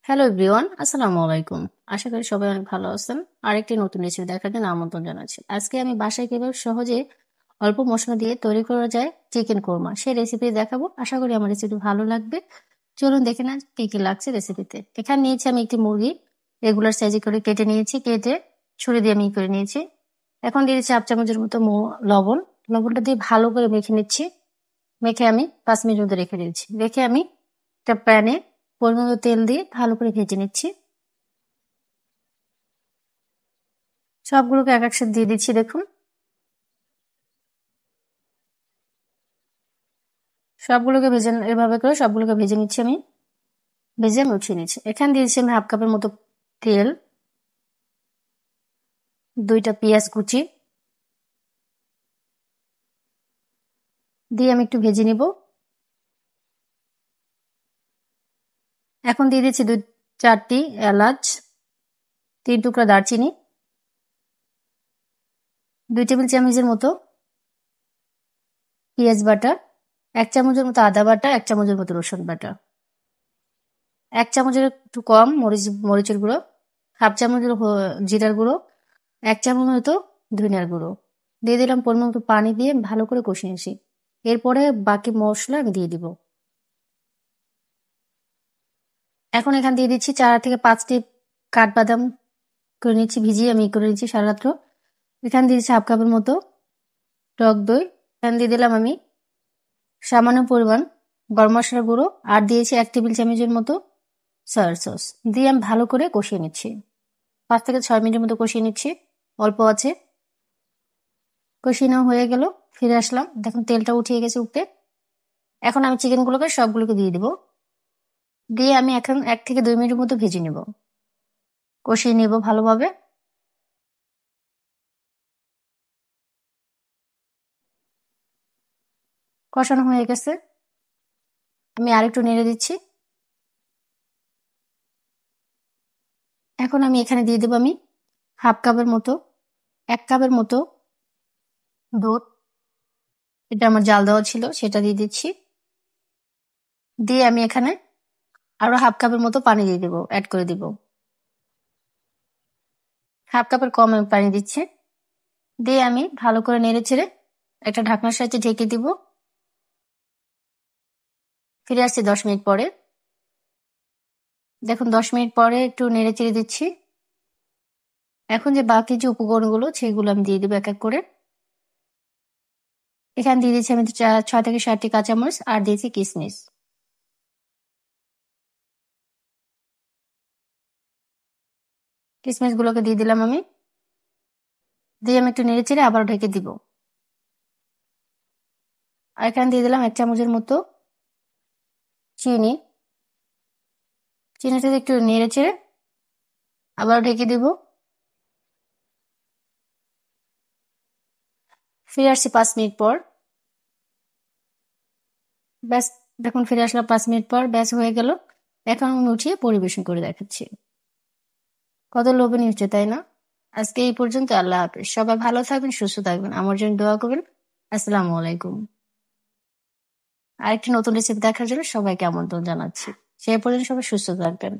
Hello everyone, আসসালামু আলাইকুম। আশা করি সবাই অনেক ভালো আছেন। আরেকটি নতুন রেসিপি দেখার জন্য আমন্ত্রণ জানাচ্ছি। আজকে আমি বাসায় কিভাবে সহজে অল্প মশলা দিয়ে তৈরি করা যায় চিকেন কোরমা, সেই রেসিপি দেখাবো। আশা করি আমার রেসিপি ভালো লাগবে। চলুন দেখে না কি কি লাগছে রেসিপিতে। এখানে নিয়েছি আমি একটি মুরগি, রেগুলার সাইজে করে কেটে নিয়েছি, কেটে ছুরি দিয়ে আমি করে নিয়েছি। এখন দিয়ে দিচ্ছি 1 চামচের মতো লবণ। লবণটা দিয়ে ভালো করে মেখে নিচ্ছি। মেখে আমি 5 মিনিট মতো রেখে দিচ্ছি। রেখে আমি একটা প্যানে পরিমাণ মতো তেল দিয়ে ভালো করে ভেজে নিচ্ছি। সবগুলোকে এক একসাথে দিয়ে দিচ্ছি। দেখুন, সবগুলোকে ভেজে এভাবে করে সবগুলোকে ভেজে নিচ্ছি আমি। ভেজে আমি উঠিয়ে নিচ্ছি। এখানে দিয়েছি আমি 1/2 কাপের মতো তেল, 2টা পেঁয়াজ কুচি দিয়ে আমি একটু ভেজে নিব। এখন দিয়ে দিচ্ছি 2-4টি এলাচ, 3 টুকরা দারচিনি, 2 টেবিল চামচের মতো পেঁয়াজ বাটা, 1 চামচের মতো আদা বাটা, 1 চামচের মতো রসুন বাটা, 1 চামচের একটু কম মরিচের গুঁড়ো, 1/2 চামচের জিরার গুঁড়ো, 1 চামচ মতো ধনিয়ার গুঁড়ো দিয়ে দিলাম। পরিমাণ মতো পানি দিয়ে ভালো করে কষিয়ে নিয়েছি। এরপরে বাকি মশলা আমি দিয়ে দিব। এখন এখানে দিয়ে দিচ্ছি 4 থেকে 5টি কাঠবাদাম করে নিচ্ছি, ভিজিয়ে আমি করে নিচ্ছি সারা রাত্র। এখানে দিয়ে দিচ্ছি 1/2 কাপের মতো টক দই। এখানে দিয়ে দিলাম আমি সামান্য পরিমাণ গরম মশলার গুঁড়ো, আর দিয়েছি 1 টেবিল চামচের মতো সয়া সস দিয়ে আমি ভালো করে কষিয়ে নিচ্ছি। 5 থেকে 6 মিনিটের মতো কষিয়ে নিচ্ছি অল্প আছে। কষিয়ে নেওয়া হয়ে গেল, ফিরে আসলাম। দেখুন তেলটা উঠিয়ে গেছে উপরে। এখন আমি চিকেনগুলোকে সবগুলোকে দিয়ে দিব। দিয়ে আমি এখন 1 থেকে 2 মিনিটের মতো ভেজে নেব, কষিয়ে নেব ভালোভাবে। কষানো হয়ে গেছে, আমি আরেকটু নেড়ে দিচ্ছি। এখন আমি এখানে দিয়ে দেবো আমি 1/2 কাপের মতো 1 কাপের মতো দুধ। এটা আমার জাল দেওয়া ছিল, সেটা দিয়ে দিচ্ছি। দিয়ে আমি এখানে আরো 1/2 কাপের মতো পানি দিয়ে দেবো, অ্যাড করে দিব। 1/2 কাপের কম আমি পানি দিচ্ছি। দিয়ে আমি ভালো করে নেড়ে ছেড়ে একটা ঢাকনার সাহায্যে ঢেকে দিব। ফিরে আসছি 10 মিনিট পরে। দেখুন 10 মিনিট পরে একটু নেড়ে চেড়ে দিচ্ছি। এখন যে বাকি যে উপকরণগুলো সেগুলো আমি দিয়ে দেবো এক এক করে। এখানে দিয়ে দিচ্ছি আমি 6 থেকে 7টি কাঁচামরিচ, আর দিয়েছি কিশমিশ। কিশমিশ গুলোকে দিয়ে দিলাম আমি। দিয়ে আমি একটু নেড়ে চেড়ে আবার ঢেকে দিব। আর এখানে দিয়ে দিলাম 1 চামচের মতো চিনি। চিনিটা একটু নেড়ে চেড়ে আবার ঢেকে দিব। ফিরে আসছি 5 মিনিট পর। ব্যাস, দেখুন ফিরে আসলাম 5 মিনিট পর। ব্যাস হয়ে গেল। এখন আমি উঠিয়ে পরিবেশন করে দেখাচ্ছি। কত লোভনীয় হচ্ছে, তাই না? আজকে এই পর্যন্ত। আল্লাহ হাফেজ। সবাই ভালো থাকবেন, সুস্থ থাকবেন। আমার জন্য দোয়া করবেন। আসসালামু আলাইকুম। আরেকটি নতুন রেসিপি দেখার জন্য সবাইকে আমন্ত্রণ জানাচ্ছি। সেই পর্যন্ত সবাই সুস্থ থাকবেন।